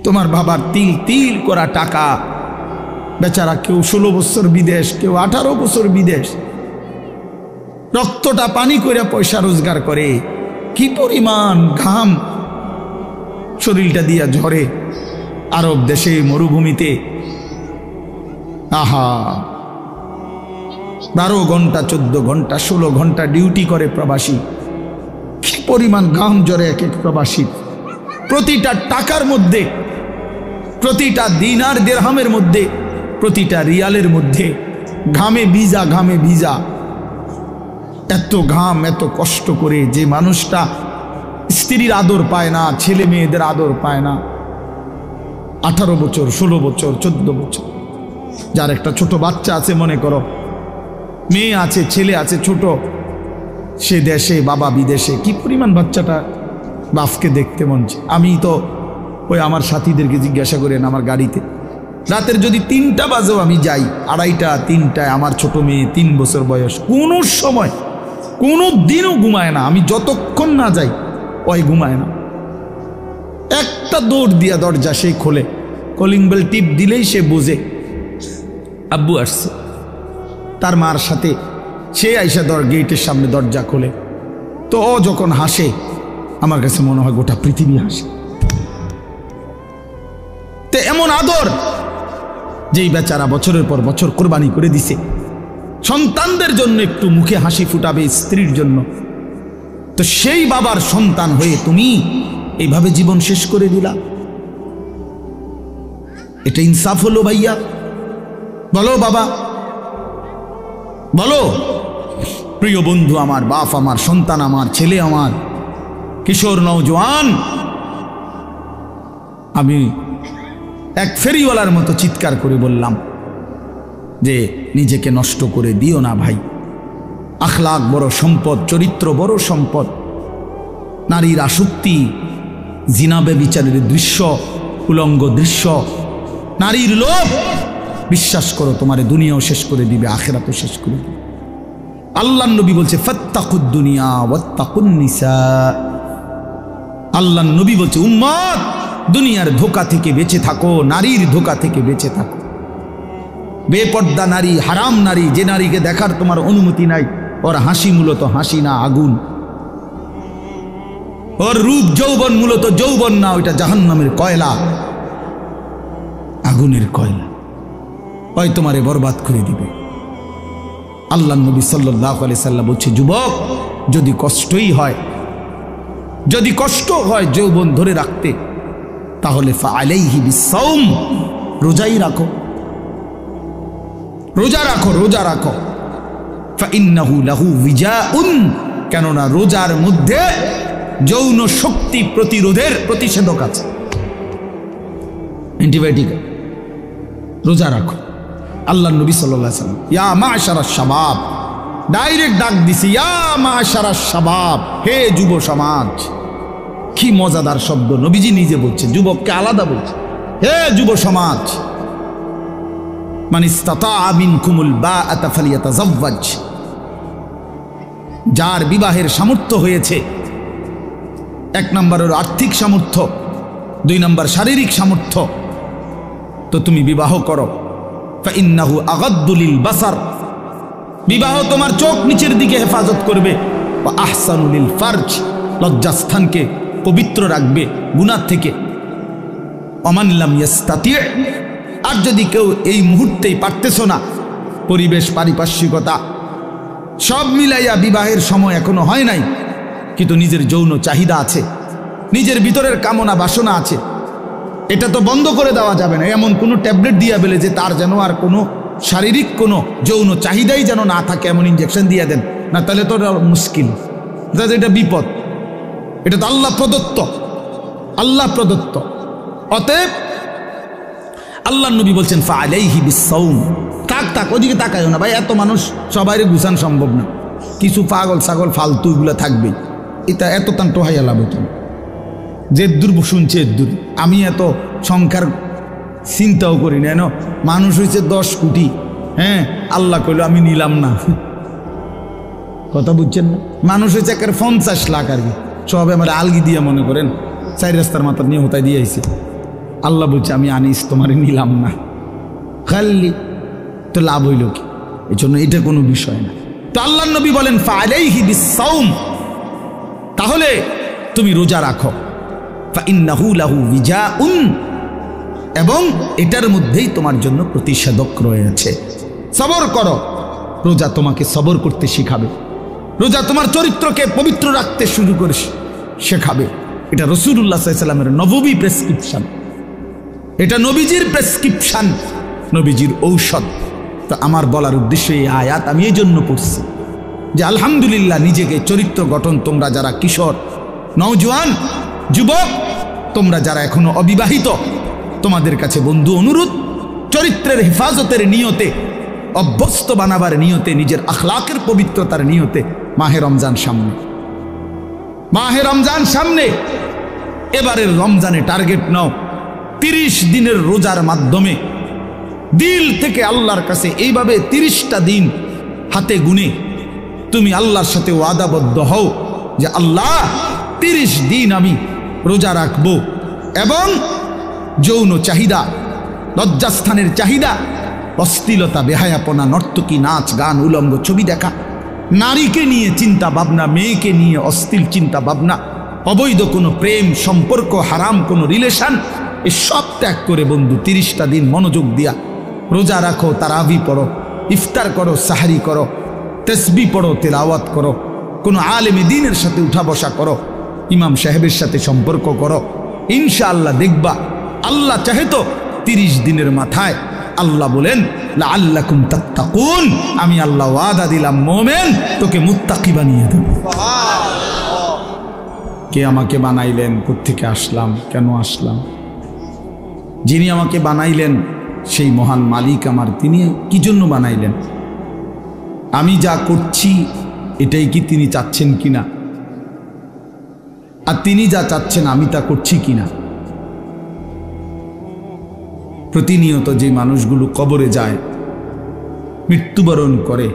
তোমার বাবার তিল তিল করা টাকা, বেচারা কেউ 16 বছর বিদেশ, কেউ 18 বছর বিদেশ, রক্তটা পানি করে পয়সা রোজগার করে, কি পরিমাণ ঘাম শরীরটা দিয়া ঝরে আরব দেশে মরুভূমিতে। আহা, 12 ঘন্টা 14 ঘন্টা 16 ঘন্টা ডিউটি করে প্রবাসী, কি পরিমাণ ঘাম ঝরে এক এক প্রবাসী। প্রতিটা টাকার মধ্যে, প্রতিটা দিনার দিরহামের মধ্যে, প্রতিটা রিয়ালের মধ্যে ঘামে ভিজা, ঘামে ভিজা। এত ঘাম, এত কষ্ট করে যে মানুষটা স্ত্রীর আদর পায় না, ছেলে মেয়েদের আদর পায় না, 18 বছর 16 বছর 14 বছর, যার একটা ছোট বাচ্চা আছে, মনে করো মেয়ে আছে, ছেলে আছে ছোট, সে দেশে, বাবা বিদেশে, কি পরিমাণ বাচ্চাটা বাপকে দেখতে মন চায়। আমি তো ওই আমার সাথীদেরকে জিজ্ঞাসা করেন, আমার গাড়িতে রাতের যদি 3টা বাজেও আমি যাই, 2:30 3টায়, আমার ছোট মেয়ে 3 বছর বয়স, কোনো সময় কোনো দিনও ঘুমায় না। আমি যতক্ষণ না যাই ওই ঘুমায় না। একটা দৌড় দিয়া দরজা সে খোলে, কলিং বেল টিপ দিলেই সে বোঝে আব্বু আসছে। তার মার সাথে সে আইসা গেটের সামনে দরজা খোলে, তো ও যখন হাসে আমার কাছে মনে হয় গোটা পৃথিবী হাসে। তো এমন আদর যেই বেচারা বছরের পর বছর কোরবানি করে দিছে সন্তানদের জন্য, একটু মুখে হাসি ফুটাবে স্ত্রীর জন্য, তো সেই বাবার সন্তান হয়ে তুমি এইভাবে জীবন শেষ করে দিলা। এটা ইনসাফ হলো ভাইয়া? বলো বাবা, বলো। প্রিয় বন্ধু আমার, বাপ আমার, সন্তান আমার, ছেলে আমার, কিশোর নওজোয়ান, আমি এক ফেরিওয়ালার মতো চিৎকার করে বললাম যে নিজেকে নষ্ট করে দিও না ভাই। আখলাক বড় সম্পদ, চরিত্র বড় সম্পদ। নারীর আসক্তি, জিনা ব্যভিচারের দৃশ্য, উলঙ্গ দৃশ্য, নারীর লোভ, বিশ্বাস করো তোমার দুনিয়াও শেষ করে দিবে, আখিরাতও শেষ করে দিবে। আল্লাহর নবী বলছে ফাত্তাকুদ দুনিয়া ওয়াত্তাকুন নিসা। আল্লাহর নবী বলছে উম্মত, দুনিয়ার ধোঁকা থেকে বেঁচে থাকো, নারীর ধোঁকা থেকে বেঁচে থাকো। বেপর্দা নারী, হারাম নারী, যে নারীকে দেখার তোমার অনুমতি নাই, ওর হাসি মূলত হাসি না, আগুন। ওর রূপ যৌবন মূলত যৌবন না, ওইটা জাহান্নামের কয়লা, আগুনের কয়লা, ওই তোমারে বরবাদ করে দিবে। আল্লাহর নবী সাল্লাল্লাহু আলাইহি সাল্লাম বলছে যুবক, যদি কষ্টই হয়, যদি কষ্ট হয় যৌবন ধরে রাখতে, তাহলে ফাআলাইহি বিসসাওম, রোজাই রাখো, রোজা রাখো, রোজা রাখো। ফাইন্নাহু লাহু বিজাউন, কেননা রোজার মধ্যে যৌন শক্তি প্রতিরোধের প্রতিষেধক আছে, অ্যান্টিবায়োটিক। রোজা রাখো। আল্লাহ নবী সাল্লাল্লাহু আলাইহি সাল্লাম ইয়া মাশারাশ শাবাব, ডাইরেক্ট ডাক দিছে, ইয়া মাশারাশ শাবাব, হে যুব সমাজ। কি মজাদার শব্দ, নবীজি নিজে বলছে, যুবককে আলাদা বলছে, হে যুব সমাজ। মান ইসতাতাআ মিনকুমুল বাআতা ফালিয়াতাযাওয়াজ, যার বিবাহের সামর্থ্য হয়েছে, 1 নম্বর হলো আর্থিক সামর্থ্য, 2 নম্বর শারীরিক সামর্থ্য, তো তুমি বিবাহ করো। ফাইন্নাহু আগাদ্দু লিল বাসার, বিবাহ তোমার চোখ নিচের দিকে হেফাজত করবে। ওয়া আহসানু লিল ফারজ, লজ্জাস্থানকে পবিত্র রাখবে গুনাহ থেকে। ওমান লাম ইয়াস্তাতি, আর যদি কেউ এই মুহূর্তেই পারতেছো না, পরিবেশ, পারিপার্শ্বিকতা সব মিলাইয়া বিবাহের সময় এখনো হয় নাই, কিন্তু নিজের যৌন চাহিদা আছে, নিজের ভিতরের কামনা বাসনা আছে, এটা তো বন্ধ করে দেওয়া যাবে না। এমন কোনো ট্যাবলেট দিয়া বেলে যে তার যেন আর কোনো শারীরিক কোনো যৌন চাহিদাই যেন না থাকে, এমন ইঞ্জেকশন দিয়ে দেন না, তাহলে তো মুশকিল, এটা বিপদ। এটা তো আল্লাহ প্রদত্ত, আল্লাহ প্রদত্ত। অতএব আল্লাহ নবী বলছেন ফাআলাইহি বিসসাওম, তাক ওদিকে তাকায়ও না ভাই, এত মানুষ সবাইরে গুছান সম্ভব না, কিছু পাগল ছাগল ফালতু এগুলো থাকবেই, এটা এত তান টোহাইয়া লাভ হতো না। যে দূর শুনছে দূর, আমি এত সংখ্যার চিন্তাও করি না, মানুষ হয়েছে 10 কোটি, হ্যাঁ, আল্লাহ কইল আমি নিলাম না, কথা বুঝছেন না? মানুষ হয়েছে 50 লাখ আর কি, সব আমার আলগি দিয়ে মনে করেন 4 রাস্তার মাথা নিয়ে হতায় দিয়ে আইছে, আল্লাহ বলছে আমি আনিস তোমারে নিলাম না, খালি তো লাভ হইল কি? এই জন্য এটা কোনো বিষয় না। তো আল্লাহ নবী বলেন ফাআলাইহি বিসসাওম, তাহলে তুমি রোজা রাখো, ফাইন্নাহু লাহু বিজাউন, এবং এটার মধ্যেই তোমার জন্য প্রতিষেধক রয়েছে। সবর করো, রোজা তোমাকে সবর করতে শিখাবে, রোজা তোমার চরিত্রকে পবিত্র রাখতে শুরু করে শেখাবে। এটা রাসূলুল্লাহ সাল্লাল্লাহু আলাইহি ওয়াসাল্লামের নববী প্রেসক্রিপশন, এটা নবীজির প্রেসক্রিপশন, নবীজির ঔষধ। তো আমার বলার উদ্দেশ্য এই আয়াত আমি এই জন্য পড়ছি যে আলহামদুলিল্লাহ নিজেকে চরিত্র গঠন, তোমরা যারা কিশোর, নওজোয়ান, যুবক, তোমরা যারা এখনো অবিবাহিত, তোমাদের কাছে বন্ধু অনুরোধ, চরিত্রের হেফাজতের নিয়তে, অভ্যস্ত বানাবার নিয়তে, নিজের আখলাকের পবিত্রতার নিয়তে মাহে রমজান সামনে, মাহে রমজান সামনে, এবারের রমজানে টার্গেট নাও 30 দিনের রোজার মাধ্যমে দিল থেকে আল্লাহর কাছে এইভাবে 30টা দিন হাতে গুনে তুমি আল্লাহর সাথে ওয়াদাবদ্ধ হও যে আল্লাহ 30 দিন আমি রোজা রাখবো, এবং যৌন চাহিদা, লজ্জাস্থানের চাহিদা, অশ্লীলতা, বেহায়াপনা, নর্তকী, নাচ গান, উলঙ্গ ছবি দেখা, নারীকে নিয়ে চিন্তা ভাবনা, মেয়েকে নিয়ে অশ্লীল চিন্তা ভাবনা, অবৈধ কোনো প্রেম সম্পর্ক, হারাম কোনো রিলেশন, এ সব ত্যাগ করে বন্ধু 30টা দিন মনোযোগ দিয়া রোজা রাখো, তারাবি পড়ো, ইফতার করো, সাহারি করো, তসবি পড়ো, তেলাওয়াত করো, কোনো আলেমে দ্বীনের সাথে উঠা বসা করো, ইমাম সাহেবের সাথে সম্পর্ক করো, ইনশাআল্লাহ দেখবা আল্লাহ চাহে তো 30 দিনের মাথায় আল্লাহ বলেন লাআল্লাকুম তাত্তাকুন, আমি আল্লাহ ওয়াদা দিলাম মুমিন তোকে মুত্তাকি বানিয়ে দেব। কে আমাকে বানাইলেন? কোত্থেকে আসলাম? কেন আসলাম? যিনি আমাকে বানাইলেন সেই মহান মালিক আমার, তিনি কি জন্য বানাইলেন? আমি যা করছি এটাই কি তিনি চাচ্ছেন কিনা, আর তিনি যা চাচ্ছেন আমি তা করছি কিনা? প্রতিনিয়ত যে মানুষগুলো কবরে যায়, মৃত্যুবরণ করে,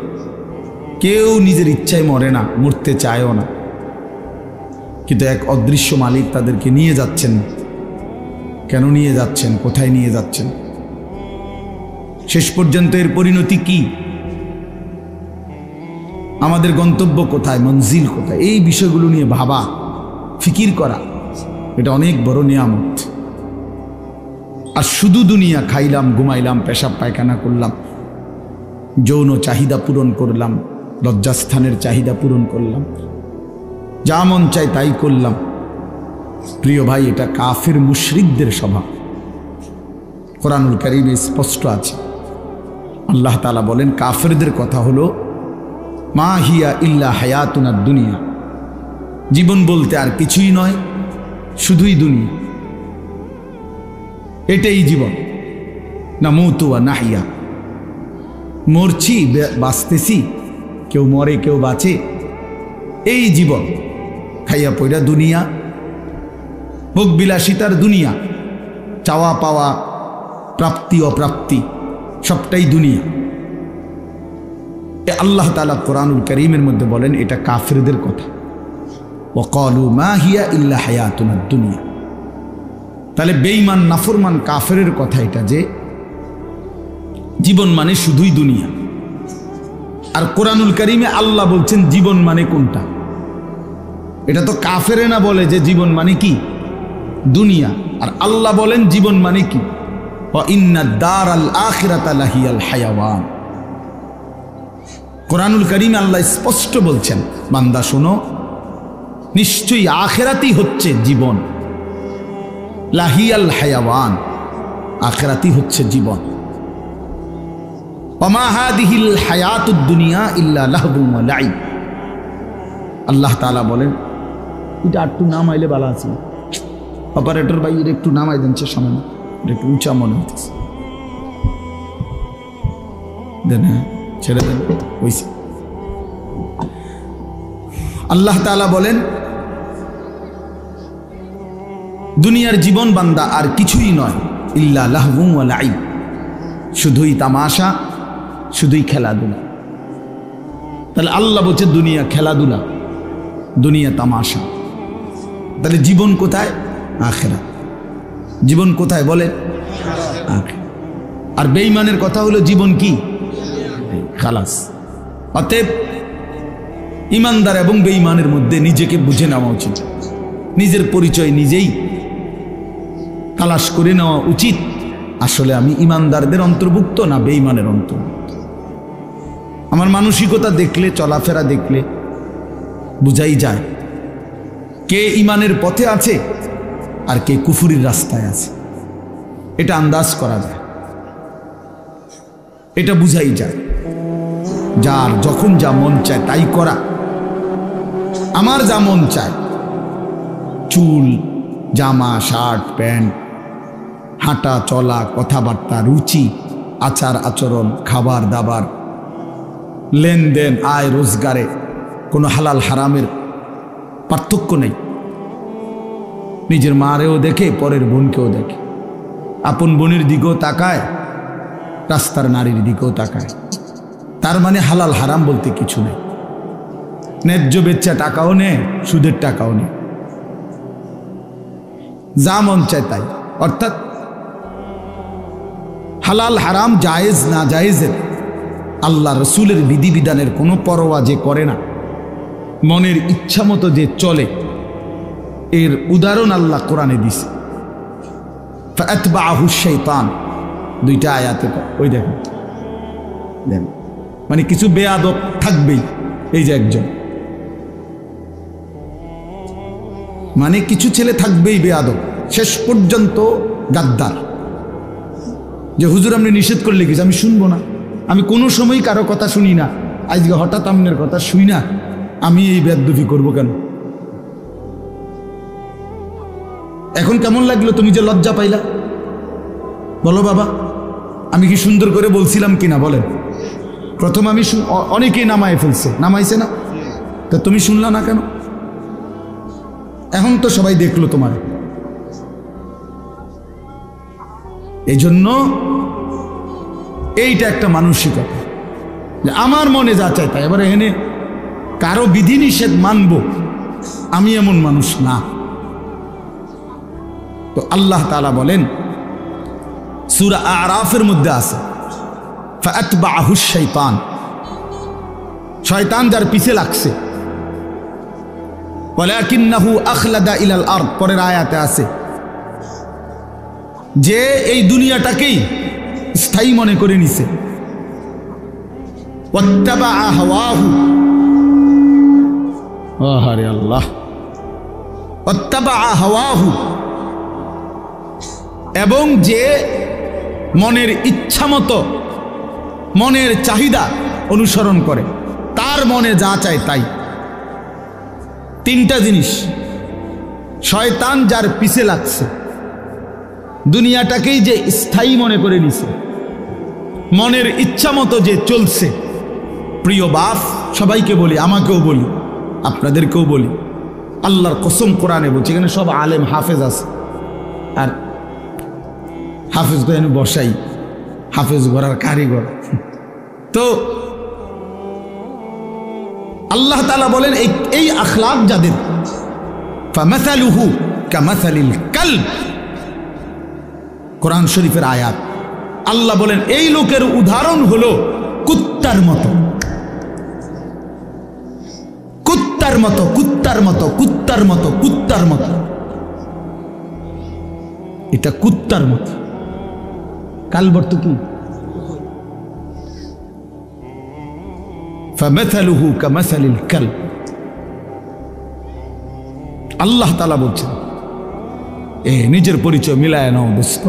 কেউ নিজের ইচ্ছায় মরে না, মরতে চায়ও না, কিন্তু এক অদৃশ্য মালিক তাদেরকে নিয়ে যাচ্ছেন। কেন নিয়ে যাচ্ছেন? কোথায় নিয়ে যাচ্ছেন? শেষ পর্যন্ত এর পরিণতি কি? আমাদের গন্তব্য কোথায়? মঞ্জিল কোথায়? এই বিষয়গুলো নিয়ে ভাবা, ফিকির করা, এটা অনেক বড় নিয়ামত। আর শুধু দুনিয়া খাইলাম, ঘুমাইলাম, পেশাব পায়খানা করলাম, যৌন চাহিদা পূরণ করলাম, লজ্জাস্থানের চাহিদা পূরণ করলাম, যা মন চাই তাই করলাম, প্রিয় ভাই, এটা কাফের মুশরিকদের স্বভাব। কোরআনুল কারীমে স্পষ্ট আছে, আল্লাহ তাআলা বলেন কাফেরদের কথা হলো মা হিয়া ইল্লা হায়াতুনা দুনিয়া, জীবন বলতে আর কিছুই নয়, শুধুই দুনিয়া, এটাই জীবন। নামুতু ওয়া নাহইয়া, মরছি, বাঁচতেছি, কেউ মরে কেউ বাঁচে, এই জীবন। খাইয়া পয়রা দুনিয়া, ভোগ বিলাসিতার দুনিয়া, চাওয়া পাওয়া, প্রাপ্তি অপ্রাপ্তি, সবটাই দুনিয়া। আল্লাহ তাআলা কোরআনুল কারীমের মধ্যে বলেন এটা কাফেরদের কথা, ওয়াকালু মা হিয়া ইল্লা হায়াতুনা দুনিয়া। তাহলে বেঈমান নাফরমান কাফেরের কথা এটা, যে জীবন মানে শুধুই দুনিয়া। আর কোরআনুল কারীমে আল্লাহ বলছেন জীবন মানে কোনটা? এটা তো কাফেরে না বলে যে জীবন মানে কি? দুনিয়া। আর আল্লাহ বলেন জীবন মানে কি? ওয়া ইন্নাদ দারাল আখিরাতা লাহিয়াল হায়াওয়ান। কোরআনুল কারীমে আল্লাহ স্পষ্ট বলছেন, বান্দা শোনো, নিশ্চয়ই আখিরাতই হচ্ছে জীবন, লাহিয়াল হায়াওয়ান, আখিরাতই হচ্ছে জীবন। ওমা হাদিহিল হায়াতুদ দুনিয়া ইল্লা লাহবুন ওয়া লাইব। আল্লাহ তাআলা বলেন, এটা একটু নামাইলে ভালো আছে, অপারেটর ভাই এটা একটু নামাই দেন, সে সামনে একটু উঁচা মনে হচ্ছে, দেন, ছেড়ে দেন, হইছে। আল্লাহ তাআলা বলেন দুনিয়ার জীবন বান্দা আর কিছুই নয়, ইল্লা লাহবুন ওয়া লাইব, শুধুই তামাশা, শুধুই খেলাধুলা। তাহলে আল্লাহ বলছে দুনিয়া খেলাধুলা, দুনিয়া তামাশা। তাহলে জীবন কোথায়? আখিরাত। জীবন কোথায় বলে? আর বেঈমানের কথা হলো জীবন কি? খালাস। অতএব ইমানদার এবং বেঈমানের মধ্যে নিজেকে বুঝে নেওয়া উচিত, নিজের পরিচয় নিজেই তালাশ করে নেওয়া উচিত। আসলে আমি ইমানদারদের অন্তর্ভুক্ত না বেঈমানের অন্তর্ভুক্ত? আমার মানসিকতা দেখলে, চলাফেরা দেখলে বুঝাই যায় কে ইমানের পথে আছে আর কে কুফুরির রাস্তায় আছে। এটা আন্দাজ করা যায়, এটা বুঝাই যায়। যার যখন যা মন চায় তাই করা। আমার যা মন চায়, চুল, জামা, শার্ট, প্যান্ট, হাঁটা চলা, কথাবার্তা, রুচি, আচার আচরণ, খাবার দাবার, লেনদেন, আয় রোজগারে কোনো হালাল হারামের পার্থক্য নেই। নিজের মারেও দেখে, পরের বোনকেও দেখে, আপন বোনের দিকেও তাকায়, রাস্তার নারীর দিকেও তাকায়। তার মানে হালাল হারাম বলতে কিছু নেই। ন্যায্য বেচ্চা টাকাও নেয়, সুদের টাকাও নেয়, যা মন চায় তাই। অর্থাৎ হালাল হারাম, জায়েজ না জায়েজের, আল্লাহ রসুলের বিধিবিধানের কোনো পরোয়া যে করে না, মনের ইচ্ছা মতো যে চলে, এর উদাহরণ আল্লাহ কোরআনে দিছে। ফাআতবাআহু শাইতান, দুইটা আয়াতে ওই দেখেন, মানে কিছু বেয়াদব থাকবেই। এই যে একজন, মানে কিছু ছেলে থাকবেই বেয়াদব, শেষ পর্যন্ত গাদ্দার। যে হুজুর আপনি নিষেধ করলে কিছু আমি শুনবো না, আমি কোনো সময় কারো কথা শুনি না, আজকে হঠাৎ আপনার কথা শুই না, আমি এই বেয়াদবি করবো কেন? এখন কেমন লাগলো? তুমি যে লজ্জা পাইলা, বলো বাবা, আমি কি সুন্দর করে বলছিলাম কিনা বলেন? প্রথম আমি অনেকেই নামায় ফেলছে, নামাইছে না? তা তুমি শুনলা না কেন? এখন তো সবাই দেখলো তোমার। এই জন্য এইটা একটা মানসিকতা যে আমার মনে যা চাই তাই। এবারে এনে কারো বিধিনিষেধ মানব, আমি এমন মানুষ না। তো আল্লাহ তাআলা বলেন সূরা আরাফের মধ্যে আছে, ফাআতবাআহু শাইতান, শয়তান যার পিছে লাগছে। ওয়ালাকিন্নাহু আখলাদা ইলাল আরদ, পরের আয়াতে আছে যে এই দুনিয়াটাকেই স্থায়ী মনে করে নিছে। ওয়াত্তাবাআ হাওয়াহু, আহারে আল্লাহ, ওয়াত্তাবাআ হাওয়াহু, এবং যে মনের ইচ্ছা মতো, মনের চাহিদা অনুসরণ করে, তার মনে যা চায় তাই। তিনটা জিনিস, শয়তান যার পিছে লাগছে, দুনিয়াটাকেই যে স্থায়ী মনে করে নিছে, মনের ইচ্ছা মতো যে চলছে। প্রিয় বাপ, সবাইকে বলি, আমাকেও বলি, আপনাদেরকেও বলি, আল্লাহর কসম কোরআনে বলছি, এখানে সব আলেম হাফেজ আছে, আর হাফেজ এখানে বসাই, হাফেজ গড়ার কারিগর। তো আল্লাহ তাআলা বলেন এই আখলাক যাদের, ফামাসালুহু কামাসালিল কালব, কোরআন শরীফের আয়াত। আল্লাহ বলেন এই লোকের উদাহরণ হলো কুত্তার মতো, কুত্তার মতো, কুত্তার মতো, কুত্তার মতো, কুত্তার মতো। এটা কুত্তার মতো। কালব অর্থ কি? ফামাসালুহু কামাসালিল কালব। আল্লাহ তাআলা বলছেন নিজের পরিচয় মিলায় নাও দোস্ত,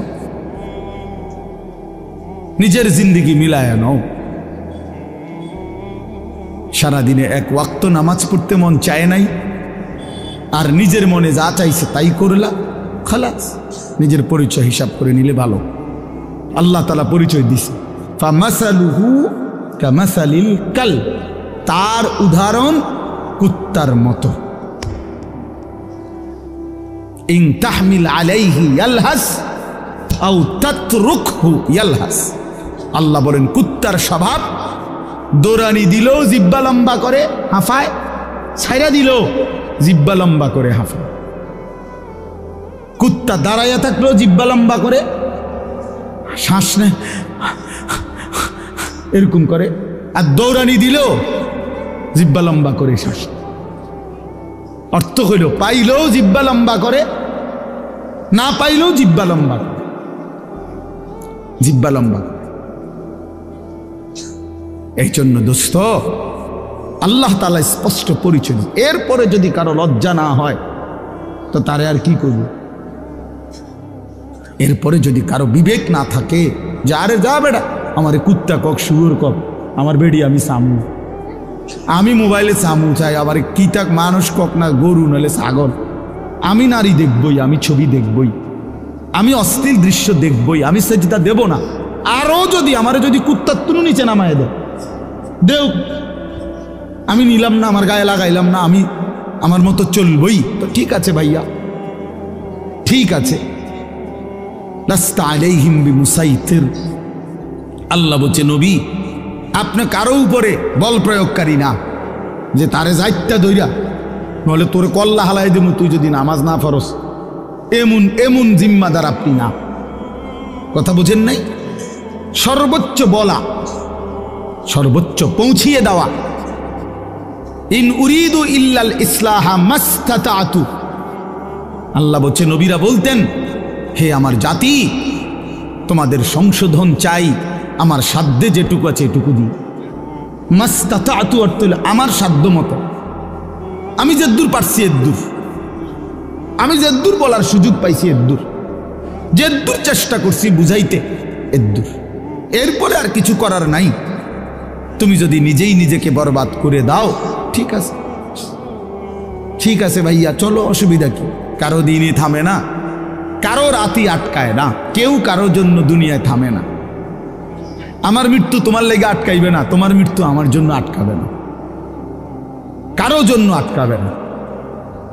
নিজের জিন্দেগি মিলায় নাও। সারাদিনে এক ওয়াক্ত নামাজ পড়তে মন চায় নাই, আর নিজের মনে যা চাইছে তাই করলা, খালাস। নিজের পরিচয় হিসাব করে নিলে ভালো। আল্লাহ তাআলা পরিচয় দিছে, ফামাসালুহু কামাসালিল কালব, তার উদাহরণ কুত্তার মতো। ইন তাহমিল আলাইহি ইয়ালহাস আও তাতরুকহু ইয়ালহাস। আল্লাহ বলেন কুত্তার স্বভাব, দৌড়ানি দিলেও জিব্বা লম্বা করে হাঁফায়, ছাইরা দিলেও জিব্বা লম্বা করে হাঁফায়। কুত্তা দাঁড়াইয়া থাকলেও জিব্বা লম্বা করে শ্বাস নেয় এরকম করে, আর দৌড়ানি দিলেও জিব্বা লম্বা করে শ্বাস। অর্থ হইল পাইলেও জিব্বা লম্বা করে, না পাইলেও জিব্বা লম্বা করে, জিব্বা লম্বা। এই জন্য দোস্ত আল্লাহ তাআলা স্পষ্ট পরিচয়। এরপরে যদি কারো লজ্জা না হয় তো তারে আর কি করবে? এরপরে যদি কারো বিবেক না থাকে যে আরে যা বেটা আমারে কুত্তা কক শুয়োর কক, আমার বেডি আমি সামু, আমি মোবাইলে সামু চাই, আবার কিতাক মানুষ কক না গরু নালে ছাগল, আমি নারী দেখবই, আমি ছবি দেখবই, আমি অশ্লীল দৃশ্য দেখবই, আমি সেজদা দেব না। আরও যদি আমারে যদি কুত্তার তুলু নিচে নামায় দেও, আমি নিলাম না, আমার গায়ে লাগাইলাম না, আমি আমার মতো চলবই, তো ঠিক আছে ভাইয়া, ঠিক আছে। লাস্তা আলাইহিম বিমুসাইতির, আল্লাহ বলছে নবী আপনি কারো উপরে বল প্রয়োগকারী না যে তারে যাইত্যা দইরা নলে তোরে কল্লা হালাই দেবো তুই যদি নামাজ না ফরস, এমন এমন জিম্মাদার আপনি না। কথা বুঝেন নাই? সর্বোচ্চ বলা, সর্বোচ্চ পৌঁছিয়ে দেওয়া। ইন উরিদু ইল্লাল ইসলাহা মাস্তাতাতু, আল্লাহ বলছে নবীরা বলতেন হে আমার জাতি তোমাদের সংশোধন চাই, আমার সাধ্যে যেটুকু আছে এটুকু দিই। মাস্তাতাতু অর্থ হলো আমার সাধ্য মতো, আমি যেদূর পারছি এদূর, আমি যেদূর বলার সুযোগ পাইছি এদূর, যেদূর চেষ্টা করছি বুঝাইতে এদূর, এরপরে আর কিছু করার নাই। তুমি যদি নিজেই নিজেকে বরবাদ করে দাও ঠিক আছে, ঠিক আছে ভাইয়া চলো, অসুবিধা কি? কারো দিনই থামে না, কারো রাতই আটকায় না, কেউ কারোর জন্য দুনিয়ায় থামে না। আমার মৃত্যু তোমার লেগে আটকাইবে না, তোমার মৃত্যু আমার জন্য আটকাবে না, কারো জন্য আটকাবে না।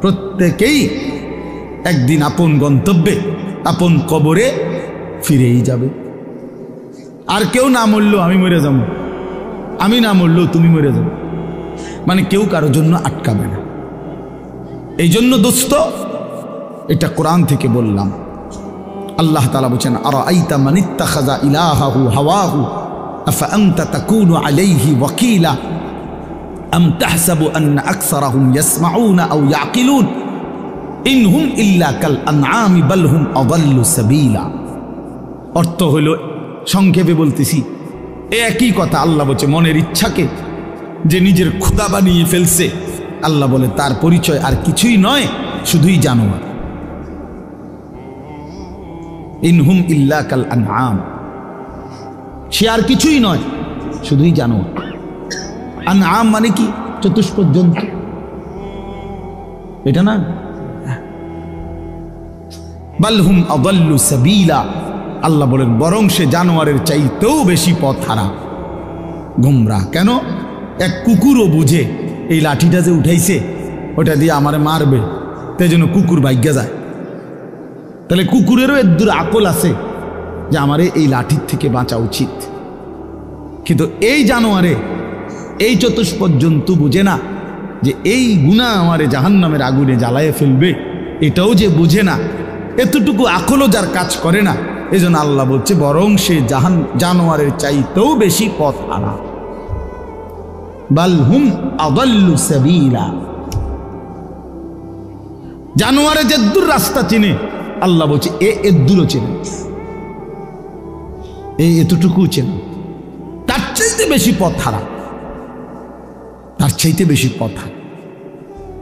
প্রত্যেকেই একদিন আপন গন্তব্যে আপন কবরে ফিরেই যাবে। আর কেউ না মরলেও আমি মরে যাব, আমি না মরলেও তুমি মরে যাবে, মানে কেউ কারো জন্য আটকাবে না। এই জন্য দোস্ত এটা কোরআন থেকে বললাম। আল্লাহ তাআলা বলেন আরাআইতা মান ইত্তাখাযা ইলাহাহু হাওয়াহু আফা আনতা তাকুনু আলাইহি ওয়াকিলা আম তাহসাবু আন্না আকসারাহুম ইয়াসমাউনা আও ইয়াকিলুন ইনহুম ইল্লা কাল আনআমি বাল হুম আযাল্লু সাবিলা। অর্থ হলো সংক্ষেপে বলতেছি একই কথা। আল্লাহ বলছে মনের ইচ্ছাকে যে নিজের খোদা বানিয়ে ফেলছে, আল্লাহ বলে তার পরিচয় আর কিছুই নয়, শুধুই জানোয়ার। ইনহুম ইল্লা কাল আনআম, সে আর কিছুই নয়, শুধুই জানোয়ার। আনআম মানে কি? চতুষ্পদ জন্তু, এটা না? বাল হুম আযাল্লু সাবিলা, আল্লাহ বলেন বরং সে জানোয়ারের চাইতেও বেশি পথ হারা, গোমরাহ। কেন? এক কুকুরও বুঝে এই লাঠিটা যে উঠাইছে ওটা দিয়ে আমারে মারবে, তাই জন্য কুকুর ভাগ্যা যায়। তাহলে কুকুরেরও এদূর আকল আছে যে আমারে এই লাঠির থেকে বাঁচা উচিত, কিন্তু এই জানোয়ারে, এই চতুষ্পদ জন্তু বুঝে না যে এই গুনাহ আমারে জাহান্নামের আগুনে জ্বালায়ে ফেলবে, এটাও যে বুঝে না, এতটুকু আকলও যার কাজ করে না। এই জন্য আল্লাহ বলছে বরং সে জানোয়ারের চাইতেও বেশি পথ হারা। বাল হুম আযাল্লু সাবিলা, জানোয়ারে যেদূর রাস্তা চিনে, আল্লাহ বলছে এদূরও চেনে, এতটুকু চেনে, তার চাইতে বেশি পথ হারা, তার চাইতে বেশি পথ হারা।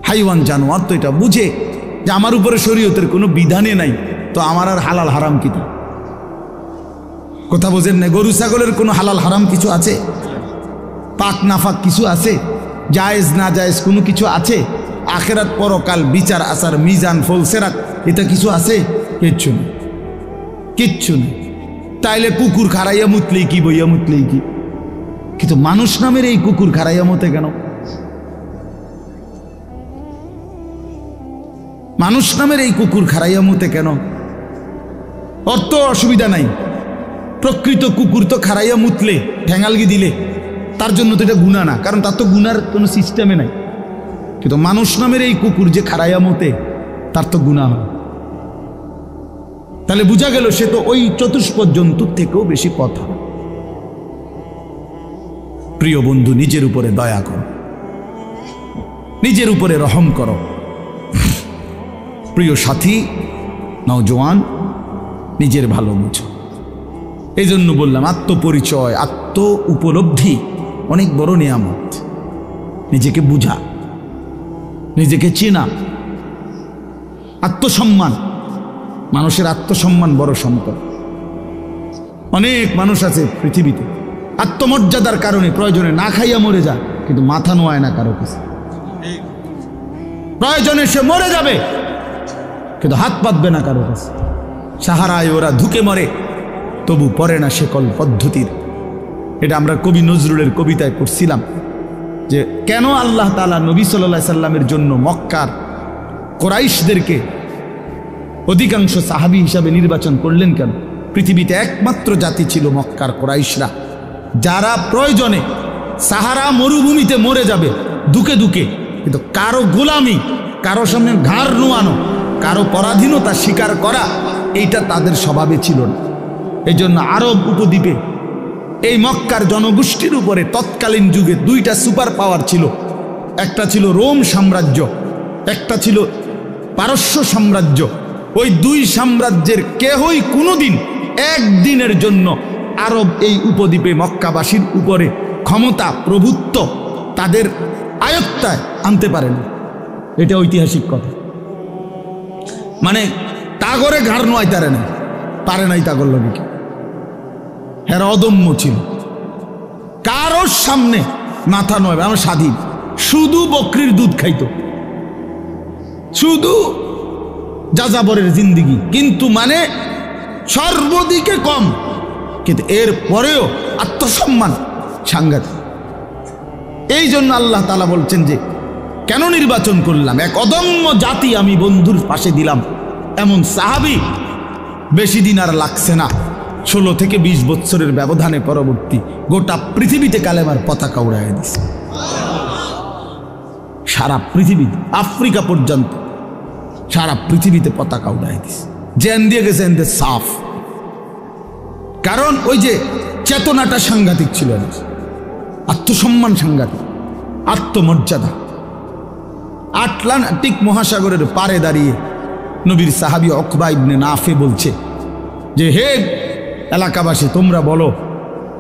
হাইওয়ান জানোয়ার তো এটা বুঝে যে আমার উপরে শরীয়তের কোনো বিধানে নাই, তো আমার আর হালাল হারাম কি? কথা বোঝেন না? গরু ছাগলের কোনো হালাল হারাম কিছু আছে? পাক নাফাক কিছু আছে? জায়েজ না জায়েজ কোনো কিছু আছে? আখেরাত পরকাল বিচার আচার মিজান ফলসেরাত এটা কিছু আছে? কিচ্ছু নেই, কিচ্ছু নেই। তাইলে কুকুর খারাইয়া মুতলেই কি, বইয়া মুতলেই কি? কিন্তু মানুষ নামের এই কুকুর খারাইয়া মতে কেন? মানুষ নামের এই কুকুর খারাইয়া মতে কেন? অত অসুবিধা নাই। প্রকৃত কুকুর তো খারাইয়া মুতলে, ঠ্যাঙালগি দিলে তার জন্য তো এটা গুনাহ না, কারণ তার তো গুনার কোনো সিস্টেমে নাই। কিন্তু মানুষ নামের এই কুকুর যে খারাইয়া মতে, তার তো গুনাহ হয়। তাহলে বোঝা গেল সে তো ওই চতুষ্পদ জন্তুর থেকেও বেশি কথা। প্রিয় বন্ধু, নিজের উপরে দয়া করো, নিজের উপরে রহম করো। প্রিয় সাথী, নওজোয়ান, নিজের ভালো বুঝো। এই জন্য বললাম আত্মপরিচয়, আত্ম উপলব্ধি অনেক বড় নিয়ামত। নিজেকে বুঝা, নিজেকে চেনা, আত্মসম্মান। মানুষের আত্মসম্মান বড় সম্পদ। অনেক মানুষ আছে পৃথিবীতে আত্মমর্যাদার কারণে প্রয়োজনে না খাইয়া মরে যায়, কিন্তু মাথা নোয়ায় না কারো কাছে। প্রয়োজনে সে মরে যাবে, কিন্তু হাত পাতবে না কারো কাছে। সাহারায় ওরা ধুকে মরে, তবু পড়ে না শেকল পদ্ধতির। এটা আমরা কবি নজরুলের কবিতায় পড়ছিলাম যে কেন আল্লাহ তাআলা নবী সাল্লাল্লাহু আলাইহি সাল্লামের জন্য মক্কার কুরাইশদেরকে অধিকাংশ সাহাবী হিসাবে নির্বাচন করলেন কেন? পৃথিবীতে একমাত্র জাতি ছিল মক্কার কুরাইশরা, যারা প্রয়োজনে সাহারা মরুভূমিতে মরে যাবে দুকে দুকে, কিন্তু কারো গোলামি, কারো সামনে ঘাড় নোয়ানো, কারো পরাধীনতা স্বীকার করা, এইটা তাদের স্বভাবে ছিল না। এই জন্য আরব উপদ্বীপে এই মক্কার জনগোষ্ঠীর উপরে তৎকালীন যুগে দুইটা সুপার পাওয়ার ছিল। একটা ছিল রোম সাম্রাজ্য, একটা ছিল পারস্য সাম্রাজ্য। ওই দুই সাম্রাজ্যের কেহই কোনোদিন একদিনের জন্য আরব এই উপদ্বীপে মক্কাবাসীর উপরে ক্ষমতা, প্রভুত্ব তাদের আয়ত্তায় আনতে পারে না। এটা ঐতিহাসিক কথা। মানে তাগরে ঘাড় নোয়াইতারে না, পারে নাই তাগর লগে। হেরা অদম্য ছিল, কারোর সামনে মাথা নয়। আমার স্বাধীন, শুধু বকরির দুধ খাইতো, শুধু যাযাবরের জিন্দিগি, কিন্তু মানে সর্বদিকে কম, কিন্তু এর পরেও আত্মসম্মান সাংঘাতিক। এই জন্য আল্লাহ তাআলা বলছেন যে কেন নির্বাচন করলাম, এক অদম্য জাতি আমি বন্ধুর পাশে দিলাম। এমন সাহাবী বেশি দিন আর লাগছে না, 16 থেকে 20 বছরের ব্যবধানে পরবর্তী গোটা পৃথিবীতে কালেমার পতাকা উড়াইয়া দিছে। সারা পৃথিবীতে, আফ্রিকা পর্যন্ত সারা পৃথিবীতে পতাকা উড়াইয়া দিছে। জেন দিয়ে গেছে এনতে সাফ, কারণ ওই যে চেতনাটা সাংঘাতিক ছিল, আত্মসম্মান সাংঘাতিক, আত্মমর্যাদা। আটলান্টিক মহাসাগরের পারে দাঁড়িয়ে নবীর সাহাবী উকবা ইবনে নাফে বলছে যে হে এলাকাবাসী, তোমরা বলো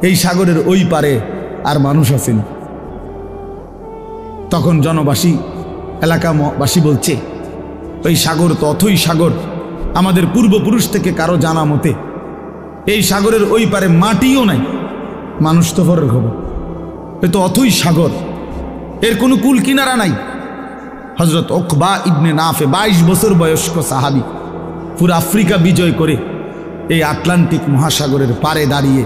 এই সাগরের ওই পারে আর মানুষ আছেন? তখন জনবাসী, এলাকাবাসী বলছে ওই সাগর তো অথই সাগর, আমাদের পূর্বপুরুষ থেকে কারো জানা মতে এই সাগরের ওই পারে মাটিও নাই, মানুষ তো পরের খবর। এ তো অথই সাগর, এর কোনো কুল কিনারা নাই। হযরত উকবা ইবনে নাফে 22 বছর বয়স্ক সাহাবী, পুরো আফ্রিকা বিজয় করে এই আটলান্টিক মহাসাগরের পারে দাঁড়িয়ে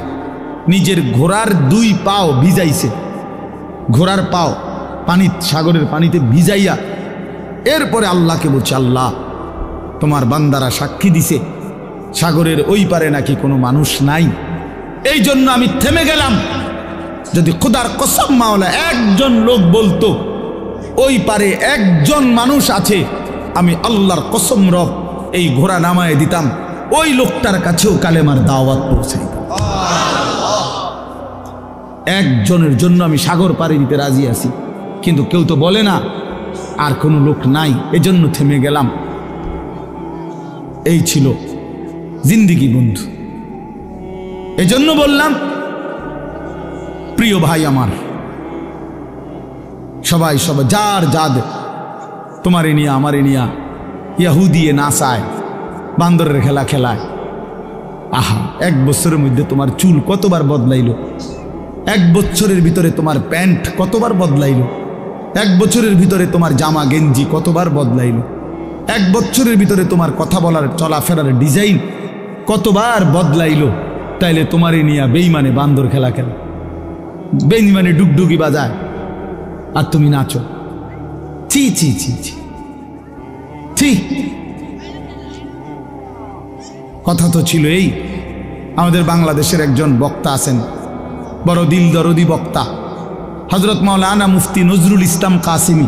নিজের ঘোড়ার 2 পাও ভিজাইছে, ঘোড়ার পাও পানি, সাগরের পানিতে ভিজাইয়া এরপরে আল্লাহকে বলছে, আল্লাহ তোমার বান্দারা সাক্ষী দিছে সাগরের ওই পারে নাকি কোনো মানুষ নাই, এই জন্য আমি থেমে গেলাম। যদি খোদার কসম মাওলা একজন লোক বলতো ওই পারে একজন মানুষ আছে, আমি আল্লাহর কসম রব এই ঘোড়া নামায় দিতাম, ওই লোকটার কাছেও কালেমার দাওয়াত পৌঁছাইতাম। একজনের জন্য আমি সাগর পাড়ি দিতে রাজি আছি, কিন্তু কেউ তো বলে না, আর কোনো লোক নাই, এজন্য থেমে গেলাম। এই ছিল জিন্দিগি বন্ধু। এজন্য বললাম প্রিয় ভাই আমার, সবাই সবাই যার যাদ, তোমারে নিয়া আমারে নিয়া ইয়াহুদিয়ে নাচায়, বান্দরের খেলা খেলায়। আহা, 1 বছরের মধ্যে তোমার চুল কতবার বদলাইলো, 1 বছরের ভিতরে তোমার প্যান্ট কতবার বদলাইলো, 1 বছরের ভিতরে তোমার জামা গেঞ্জি কতবার বদলাইলো, 1 বছরের ভিতরে তোমার কথা বলার চলাফেরার ডিজাইন কতবার বদলাইলো। তাইলে তোমারে নিয়া বেঈমানে বান্দর খেলা খেলা, বেঈমানে ডুগডুগি বাজায়, আর তুমি নাচো। ছি ছি ছি ছি ছি। কথা তো ছিল এই, আমাদের বাংলাদেশের একজন বক্তা আছেন, বড় দিল দরদি বক্তা, হযরত মাওলানা মুফতি নজরুল ইসলাম কাসিমি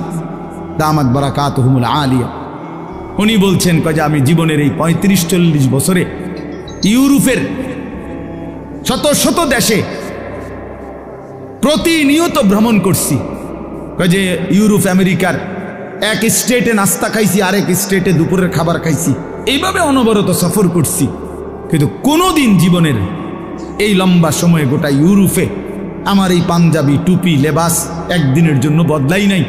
দামাত বারাকাতুহুমুল আলিয়া। উনি বলছেন যে আমি জীবনের এই 35-40 বছরে ইউরোপের শত শত দেশে প্রতিনিয়ত ভ্রমণ করছি। যে ইউরোপ আমেরিকার এক স্টেটে নাস্তা খাইছি, আরেক স্টেটে দুপুরের খাবার খাইছি, এইভাবে অনবরত সফর করছি। কিন্তু কোনোদিন জীবনের এই লম্বা সময়ে গোটা ইউরোপে আমার এই পাঞ্জাবি টুপি লেবাস একদিনের জন্য বদলাই নাই।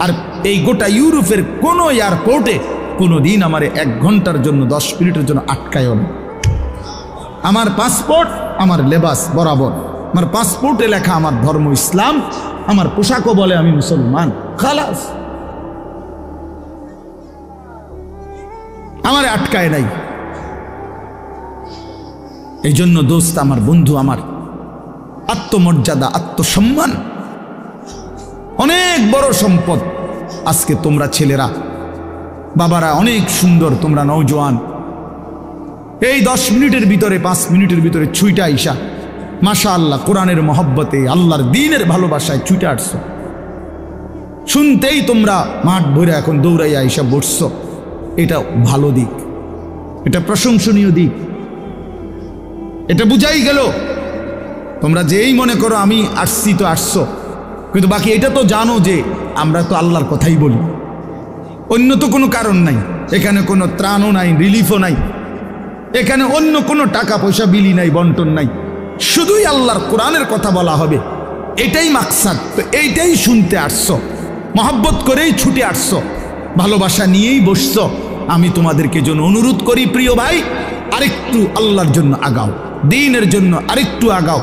আর এই গোটা ইউরোপের কোনো এয়ারপোর্টে কোনোদিন আমার 1 ঘন্টার জন্য 10 মিনিটের জন্য আটকায়ও না। আমার পাসপোর্ট আমার লেবাস বরাবর, আমার পাসপোর্টে লেখা আমার ধর্ম ইসলাম, আমার পোশাকও বলে আমি মুসলমান, খালাস, আমার আটকায় নাই। এই জন্য দোস্ত আমার, বন্ধু আমার, আত্মমর্যাদা আত্মসম্মান অনেক বড় সম্পদ। আজকে তোমরা ছেলেরা বাবারা অনেক সুন্দর, তোমরা নওজোয়ান, এই 10 মিনিটের ভিতরে 5 মিনিটের ভিতরে ছুইটা আইসা মাশাআল্লাহ কোরআনের মহব্বতে আল্লাহর দ্বীনের ভালোবাসায় ছুটে আসছো। শুনতেই তোমরা মাঠ ভরে এখন দৌড়াইয়া আইসা বসছো, এটা ভালো দিক, এটা প্রশংসনীয় দিক। এটা বুঝাই গেল তোমরা যেই মনে করো আমি আসছি তো আসছো, কিন্তু বাকি এটা তো জানো যে আমরা তো আল্লাহর কথাই বলি, অন্য তো কোনো কারণ নাই। এখানে কোনো ত্রাণও নাই, রিলিফও নাই, এখানে অন্য কোনো টাকা পয়সা বিলি নাই, বন্টন নাই, শুধুই আল্লাহর কোরআনের কথা বলা হবে, এটাই মাকসাদ। তো এইটাই শুনতে আসছো, মহব্বত করেই ছুটে আসছো, ভালোবাসা নিয়েই বসছো। আমি তোমাদেরকে জন্য অনুরোধ করি প্রিয় ভাই, আরেকটু আল্লাহর জন্য আগাও, দ্বীনের জন্য আরেকটু আগাও,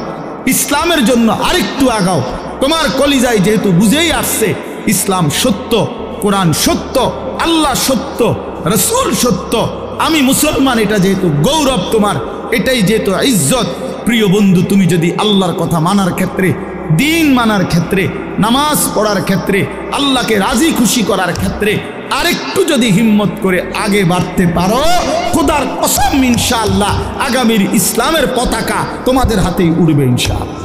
ইসলামের জন্য আরেকটু আগাও। তোমার কলিজায় যেহেতু বুঝেই আসছে ইসলাম সত্য, কোরআন সত্য, আল্লাহ সত্য, রাসূল সত্য, আমি মুসলমান, এটা যেহেতু গৌরব তোমার, এটাই যেহেতু ইজ্জত। প্রিয় বন্ধু, তুমি যদি আল্লাহর কথা মানার ক্ষেত্রে, দ্বীন মানার ক্ষেত্রে, নামাজ পড়ার ক্ষেত্রে, আল্লাহকে রাজি খুশি করার ক্ষেত্রে আরেকটু যদি হিম্মত করে আগে বাড়তে পারো, খোদার কসম ইনশাআল্লাহ আগামীর ইসলামের পতাকা তোমাদের হাতেই উড়বে ইনশাআল্লাহ।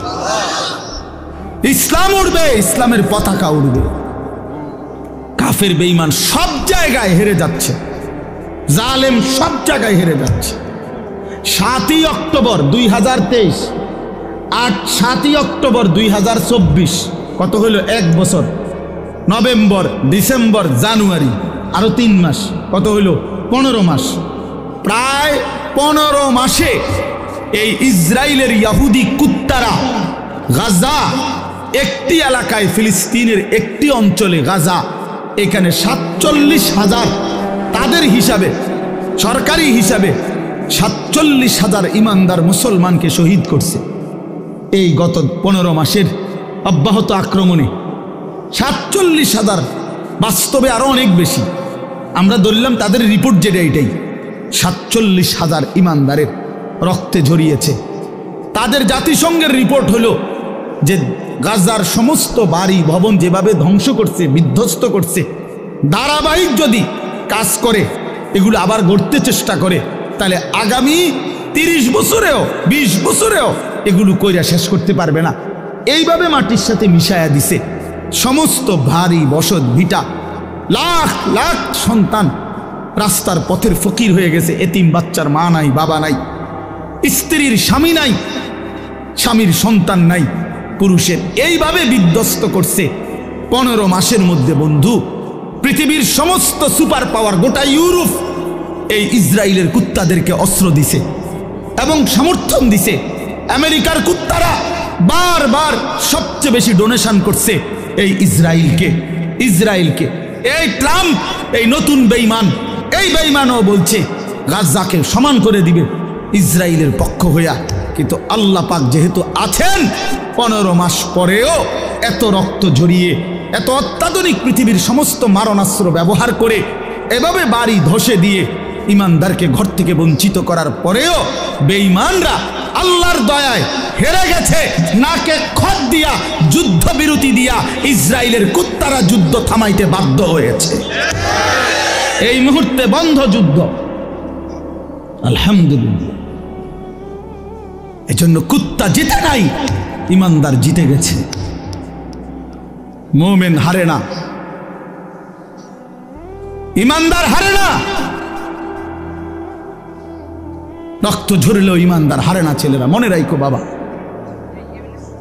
ইসলাম উড়বে, ইসলামের পতাকা উড়বে। কাফের বেঈমান সব জায়গায় হেরে যাচ্ছে, জালেম সব জায়গায় হেরে যাচ্ছে। 7ই অক্টোবর 2023, 7ই অক্টোবর 2024, কত হইল 1 বছর, নভেম্বর, ডিসেম্বর, জানুয়ারি, আরো 3 মাস, কত হইল 15 মাস। প্রায় 15 মাসে এই ইসরায়েলের ইহুদি কুত্তারা গাজা, একটি এলাকায়, ফিলিস্তিনের একটি অঞ্চলে গাজা, এখানে 47,000, তাদের হিসাবে, সরকারি হিসাবে 47,000 ইমানদার মুসলমানকে শহীদ করছে এই গত 15 মাসের অব্যাহত আক্রমণে। 47,000, বাস্তবে আরো অনেক বেশি, আমরা ধরলাম তাদের রিপোর্ট যেটা, এটাই 47,000 ইমানদারের রক্তে ঝরিয়েছে। তাদের জাতিসংঘের রিপোর্ট হলো যে গাজার সমস্ত বাড়ি ভবন যেভাবে ধ্বংস করছে, বিধ্বস্ত করছে, ধারাবাহিক যদি কাজ করে, এগুলো আবার গড়তে চেষ্টা করে, তাহলে আগামী 30 বছরেও 20 বছরেও এগুলো কইরা শেষ করতে পারবে না। এইভাবে মাটির সাথে মিশায়া দিছে সমস্ত ভারী বসত ভিটা, লাখ লাখ সন্তান রাস্তার পথের ফকির হয়ে গেছে। এতিম বাচ্চার মা নাই, বাবা নাই, স্ত্রীর স্বামী নাই, স্বামীর সন্তান নাই, পুরুষের, এইভাবে বিধ্বস্ত করছে 15 মাসের মধ্যে। বন্ধু, পৃথিবীর সমস্ত সুপার পাওয়ার, গোটা ইউরোপ এই ইসরায়েলের কুত্তাদেরকে অস্ত্র দিছে এবং সমর্থন দিছে। আমেরিকার কুত্তারা বারবার সবচেয়ে বেশি ডোনেশন করছে এই ইসরায়েলকে। এই ট্রাম্প, এই নতুন বেঈমান, এই বেঈমানও বলছে গাজাকে সমান করে দিবে ইসরায়েলের পক্ষ হইয়া। কিন্তু আল্লাহ পাক যেহেতু আছেন, 15 মাস পরেও এত রক্ত ঝরিয়ে, এত অত্যাধুনিক পৃথিবীর সমস্ত মারণাস্ত্র ব্যবহার করে এভাবে বাড়ি ধসে দিয়ে ইমানদারকে ঘর থেকে বঞ্চিত করার পরেও বেঈমানরা আল্লাহর দয়ায় হেরে গেছে। নাকে খত দিয়া, যুদ্ধ বিরতি দিয়া ইসরায়েলের কুত্তারা যুদ্ধ থামাইতে বাধ্য হয়েছে। এই মুহূর্তে বন্ধ যুদ্ধ, আলহামদুলিল্লাহ। এজন্য কুত্তা জিতে নাই, ইমানদার জিতে গেছে। মুমিন হারে না, ইমানদার হারে না। রক্ত ঝরলেও ইমানদার হারে না ছেলেরা, মনে রাখো বাবা।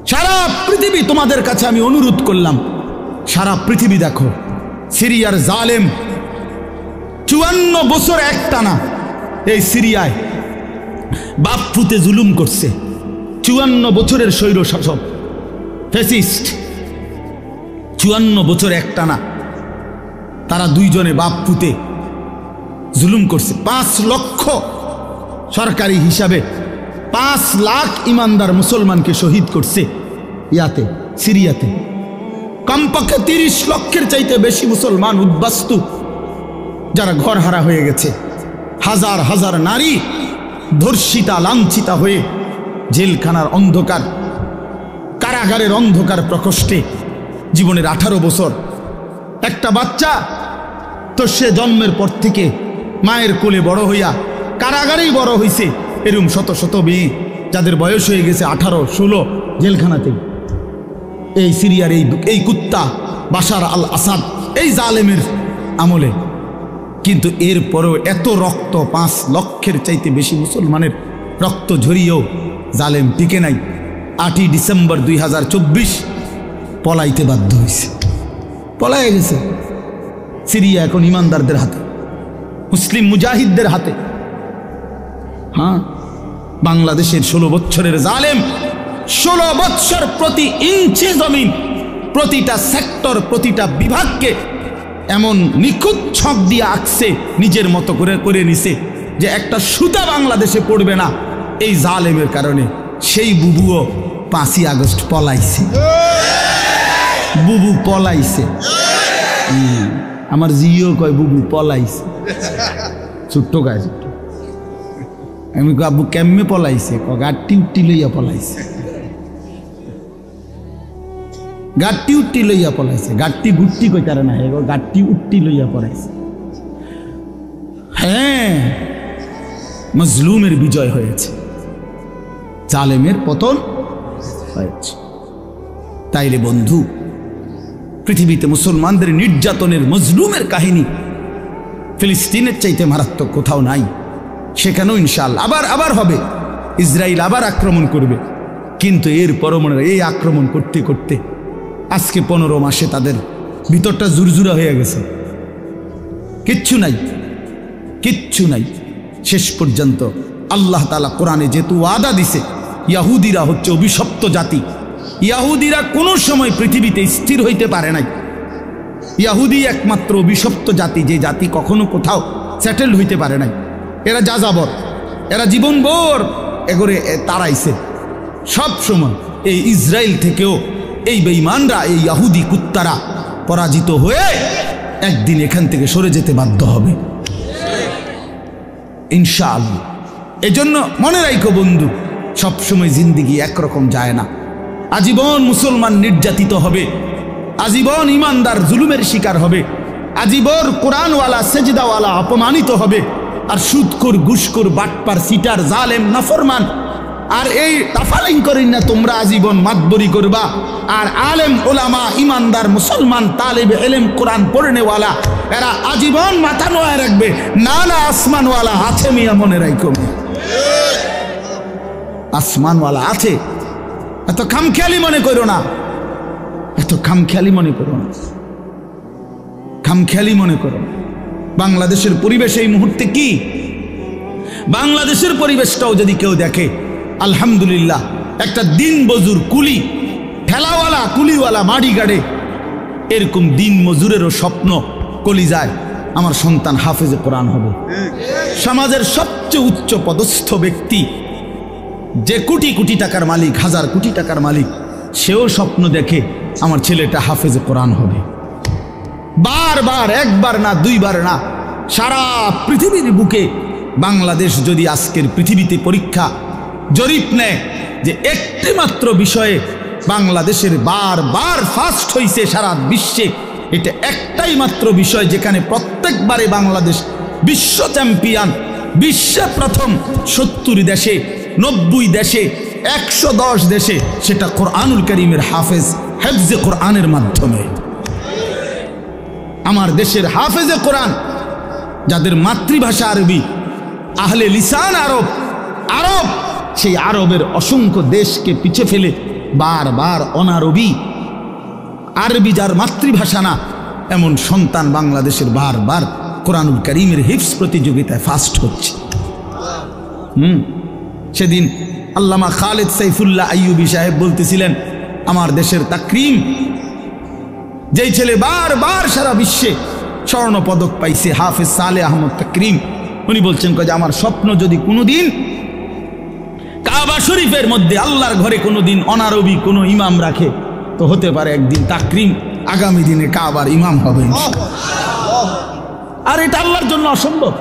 সারা পৃথিবী তোমাদের কাছে আমি অনুরোধ করলাম, সারা পৃথিবী দেখো সিরিয়ার জালেম 54 বছর একটানা এই সিরিয়ায় বাপ পুতে জুলুম করছে। 54 বছরের স্বৈর শাসক ফ্যাসিস্ট, 54 বছর একটানা তারা দুইজনে বাপ পুতে জুলুম করছে। 5 লক্ষ সরকারি হিসাবে 5 লাখ ইমানদার মুসলমানকে শহীদ করছে ইয়াতে, সিরিয়াতে। কমপক্ষে 30 লক্ষের চাইতে বেশি মুসলমান উদ্বাস্তু, যারা ঘর হারা হয়ে গেছে। হাজার হাজার নারী ধর্ষিতা লাঞ্ছিতা হয়ে জেলখানার অন্ধকার, কারাগারের অন্ধকার প্রকোষ্ঠে জীবনের 18 বছর। একটা বাচ্চা তো সে জন্মের পর থেকে মায়ের কোলে বড় হইয়া কারাগারেই বড় হইছে। এরকম শত শত মেয়ে যাদের বয়স হয়ে গেছে 18, 16 জেলখানাতে। এই সিরিয়ার এই কুত্তা বাশার আল আসাদ এই জালেমের আমলে। কিন্তু এরপরেও এত রক্ত, 5 লক্ষের চাইতে বেশি মুসলমানের রক্ত ঝরিয়েও জালেম টিকে নাই। 8ই ডিসেম্বর 2024 পলাইতে বাধ্য হয়েছে, পলাইয়া গেছে। সিরিয়া এখন ইমানদারদের হাতে, মুসলিম মুজাহিদদের হাতে। হ্যাঁ, বাংলাদেশের 16 বছরের জালেম 16 বছর প্রতি ইঞ্চি জমিন, প্রতিটা সেক্টর, প্রতিটা বিভাগকে এমন নিখুঁত ছক দিয়ে আঁকছে, নিজের মতো করে করে নিছে যে একটা সুতা বাংলাদেশে পড়বে না এই জালেমের কারণে। সেই বুবুও 5ই আগস্ট পলাইছে, বুবু পলাইছে। আমার জিও কয় বুবু পলাইছে, ছোট্ট গায়ে ছোট্ট। আমি আব্বু কেমনে পলাইছে? গাড়টি উঠটি লইয়া পলাইছে, গাড়টি উঠটি লইয়া পলাইছে। গাড়টি গুট্টি কই তারা না, গাড়টি উঠটি লইয়া পলাইছে। হ্যাঁ, মজলুমের বিজয় হয়েছে, জালেমের পতন হয়েছে। তাইলে বন্ধু, পৃথিবীতে মুসলমানদের নির্যাতনের মজলুমের কাহিনী ফিলিস্তিনের চাইতে মারাত্মক কোথাও নাই। সেখানেও ইনশাআল্লাহ আবার হবে, ইসরায়েল আবার আক্রমণ করবে। কিন্তু এর পরমাণু এই আক্রমণ করতে করতে আজকে 15 মাসে তাদের ভিতরটা জুরজুরা হয়ে গেছে, কিচ্ছু নাই, কিচ্ছু নাই। শেষ পর্যন্ত আল্লাহ তাআলা কোরআনে যেহেতু ওয়াদা দিছে, ইয়াহুদিরা হচ্ছে অভিশপ্ত জাতি। ইয়াহুদিরা কোনো সময় পৃথিবীতে স্থির হইতে পারে নাই। ইয়াহুদি একমাত্র অভিশপ্ত জাতি, যে জাতি কখনো কোথাও সেটেলড হইতে পারে নাই। এরা যাযাবর, এরা জীবনভর এগোরে তাড়াইছে সব সময়। এই ইসরায়েল থেকেও এই বেঈমানরা, এই ইয়াহুদি কুত্তারা পরাজিত হয়ে একদিন এখান থেকে সরে যেতে বাধ্য হবে ইনশাআল্লাহ। এজন্য মনে রাখো বন্ধু, সবসময় জিন্দিগি একরকম যায় না। আজীবন মুসলমান নির্যাতিত হবে, আজীবন ইমানদার জুলুমের শিকার হবে, আজীবন কোরআনওয়ালা সেজদাওয়ালা অপমানিত হবে। আর সুদখোর, ঘুষখোর, বাটপার, সিটার, জালেম, নাফরমান আর এই তাফালিং করেন না তোমরা আজীবন মাতবরি করবা। আর আলেম ওলামা ইমানদার মুসলমান তালেবে ইলম কোরআন পড়নেওয়ালা এরা আজীবন মাথা নোয়া রাখবে। না না, আসমানওয়ালা আছে মিয়া, মনে রাখো, আসমানওয়ালা আছে। এত খামখেয়ালি মনে করো না, এত খামখেয়ালি মনে করো না, খামখেয়ালি মনে করো। বাংলাদেশের পরিবেশ এই মুহূর্তে কি? বাংলাদেশের পরিবেশটাও যদি কেউ দেখে, আলহামদুলিল্লাহ, একটা দিন মজুর কুলি, ঠেলাওয়ালা, কুলিওয়ালা, মাড়ি গাড়ে, এরকম দিন মজুরেরও স্বপ্ন কলিজায় আমার সন্তান হাফেজে কোরআন হবে। সমাজের সবচেয়ে উচ্চ পদস্থ ব্যক্তি, যে কোটি কোটি টাকার মালিক, 1000 কোটি টাকার মালিক, সেও স্বপ্ন দেখে আমার ছেলেটা হাফেজে কোরআন হবে। বারবার, একবার না, দুইবার না, সারা পৃথিবীর বুকে বাংলাদেশ যদি আজকের পৃথিবীতে পরীক্ষা জরিপ নেয় যে একটি মাত্র বিষয়ে বাংলাদেশের বারবার ফার্স্ট হইছে সারা বিশ্বে, এটা একটাই মাত্র বিষয় যেখানে প্রত্যেকবারে বাংলাদেশ বিশ্ব চ্যাম্পিয়ন, বিশ্বে প্রথম 70 দেশে, 90 দেশে, 110 দেশে, সেটা কোরআনুল কারীমের হাফেজ, হেফজে কোরআনের মাধ্যমে। আমার দেশের হাফেজে কোরআন যাদের মাতৃভাষা আরবি, আহলে লিসান আরব, আরব, সেই আরবের অসংখ্য দেশকে পিছে ফেলে বারবার অনারবি, আরবি যার মাতৃভাষা না এমন সন্তান বাংলাদেশের বারবার কোরআনুল কারীমের হিফজ প্রতিযোগিতায় ফার্স্ট হচ্ছে। সেদিন আল্লামা খালেদ সাইফুল্লাহ আইয়ুবী সাহেব বলতেছিলেন, আমার দেশের তাকরিম, যেই ছেলে বারবার সারা বিশ্বে স্বর্ণ পদক পাইছে, হাফেজ সালেহ আহমদ তাকরিম, উনি বলছেন যে আমার স্বপ্ন যদি কোনোদিন কাবা শরীফের মধ্যে আল্লাহর ঘরে কোনোদিন অনারবি কোনো ইমাম রাখে, তো হতে পারে একদিন তাকরিম আগামী দিনে কাবার ইমাম হবে। আর এটা আল্লাহর জন্য অসম্ভব,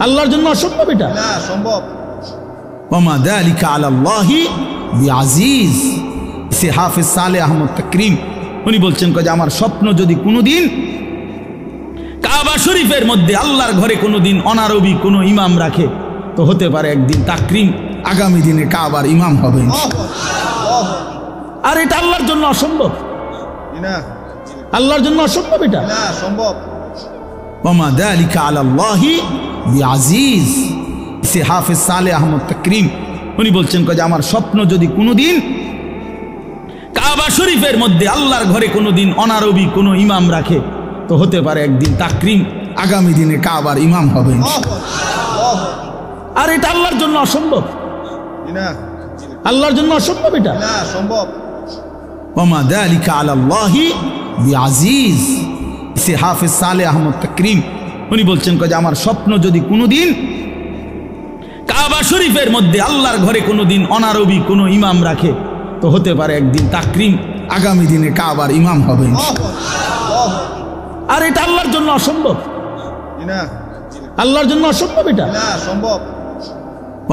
আল্লাহর জন্য অসম্ভব, এটা সম্ভব। ওমা যালিকা আলাল্লাহি বিআজিজ। সে হাফেজ সালেহ আহমদ তাকরিম উনি বলছেন যে আমার স্বপ্ন যদি কোনোদিন কাবা শরীফের মধ্যে আল্লাহর ঘরে কোনোদিন অনারবি কোনো ইমাম রাখে, তো হতে পারে একদিন তাকরিম আগামী দিনে কাবার ইমাম হবে। আর এটা আল্লাহর জন্য অসম্ভব, আল্লাহর জন্য অসম্ভব, এটা সম্ভব। ওমা যালিকা আলাল্লাহি বিআজিজ। সে হাফেজ সালেহ আহমদ তাকরিম উনি বলছেন যে আমার স্বপ্ন যদি কোনোদিন কাবা শরীফের মধ্যে আল্লাহর ঘরে কোনোদিন অনারবি কোনো ইমাম রাখে, তো হতে পারে একদিন তাকরিম আগামী দিনে কাবার ইমাম হবে। আর এটা আল্লাহর জন্য অসম্ভব, আল্লাহর জন্য অসম্ভব, এটা সম্ভব। ওমা যালিকা আলাল্লাহি বিআজিজ। সে হাফেজ সালেহ আহমদ তাকরিম উনি বলছেন যে আমার স্বপ্ন যদি কোনোদিন কাবা শরীফের মধ্যে আল্লাহর ঘরে কোনোদিন অনারবি কোনো ইমাম রাখে, তো হতে পারে একদিন তাকরিম আগামী দিনে কাবার ইমাম হবে। আর এটা আল্লাহর জন্য অসম্ভব, আল্লাহর জন্য অসম্ভব, এটা সম্ভব।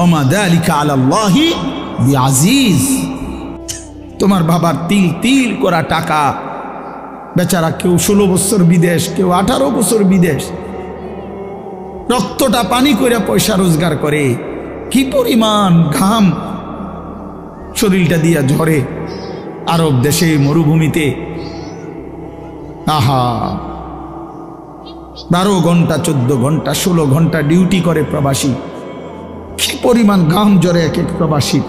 ওমা যালিকা আলাল্লাহি বিআজিজ। তোমার বাবার তিল তিল করা টাকা, বেচারা কেউ 16 বছর বিদেশ, কেউ 18 বছর বিদেশ, রক্তটা পানি করে পয়সা রোজগার করে, কি পরিমাণ ঘাম শরীরটা দিয়া ঝরে আরব দেশে মরুভূমিতে। আহা, 12 ঘন্টা 14 ঘন্টা 16 ঘন্টা ডিউটি করে প্রবাসী, কি পরিমাণ ঘাম ঝরে এক এক প্রবাসী।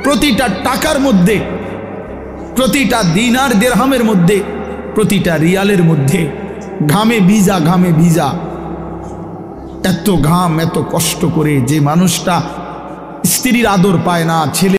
প্রতিটা টাকার মধ্যে, প্রতিটা দিনার দিরহামের মধ্যে, প্রতিটা রিয়ালের মধ্যে ঘামে ভিজা, ঘামে ভিজা। এত ঘাম, এত কষ্ট করে যে মানুষটা স্ত্রীর আদর পায় না, ছেলে